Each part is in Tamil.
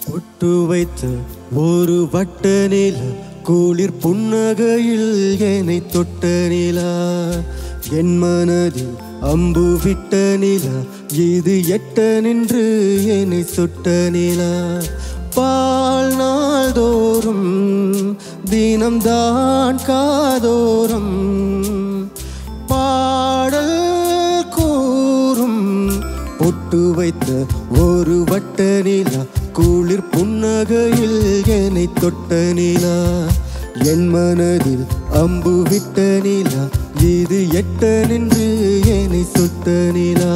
ஒட்டு வைத்த ஒரு வட்ட நிலா குளிர் புன்னகையில் என்னை தொட்ட நிலா என் மனதில் அம்பு விட்ட நிலா இது எட்ட நின்று என்னை சுட்ட நிலா பால் நாள்தோறும் தினம்தான் காதோறும் பாடல் கூறும் பொட்டு வைத்த ஒரு வட்ட நிலா குளிர் புன்னகையில் என்னை தொட்ட நிலா என் மனதில் அம்பு விட்ட நிலா இது எட்ட நின்று என்னை சுட்ட நிலா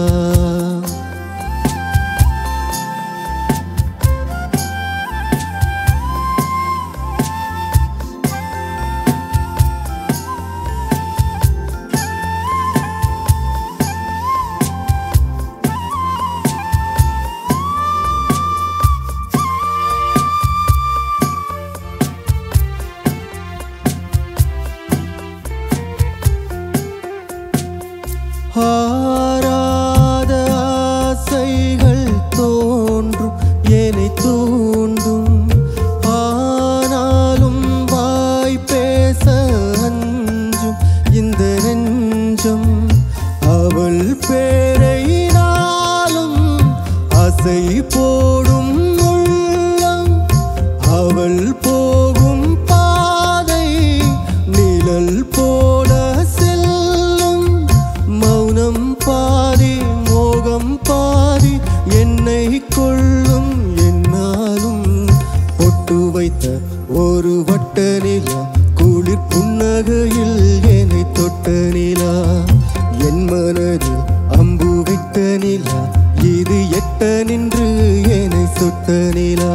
ஆராத ஆசைகள் தோன்றும் என்னை தூண்டும் ஆனாலும் வாய் பேச அஞ்சும் இந்த நெஞ்சம் அவள் பேரை நாளும் ஆசை போடும் உள்ளம் அவள் போகும் பாதை நிழல் போல பாதி மோகம் பாதி என்னை கொள்ளும் என்னாலும் பொட்டு வைத்த ஒரு வட்ட நிலா குளிர் புன்னகையில் என்னை தொட்ட நிலா என் மனதில் அம்பு விட்ட நிலா இது எட்ட நின்று என்னை சுட்ட நிலா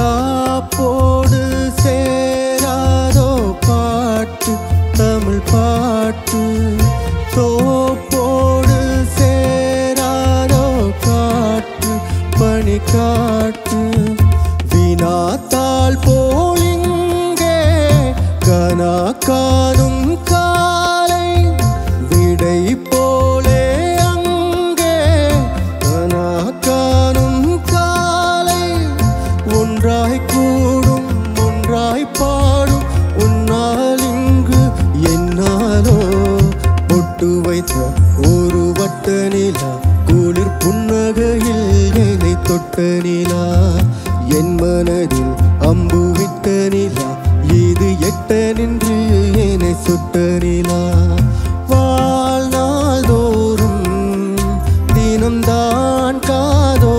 யாப்போடு சேராதோ பாட்டு தமிழ் பாட்டு தோப்போடு சேராதோ காற்று பனி காட்டு வினாத்தாள் போலிங்கே கனா காணும் காலை விடை போலே அங்கே கனா காணும் காலை ஒன்றாய் கூடும் ஒன்றாய் பாடும் உன்னால் இங்கு என்னாலோ பொட்டு வைத்த ஒரு வட்ட நிலா குளிர் புன்னகையில் என்னை தொட்ட நிலா என் மனதில் அம்பு விட்ட நிலா இது எட்ட நின்று என்னை சுட்ட நிலா வாழ்நாள் தோறும் தினம்தான் காதோ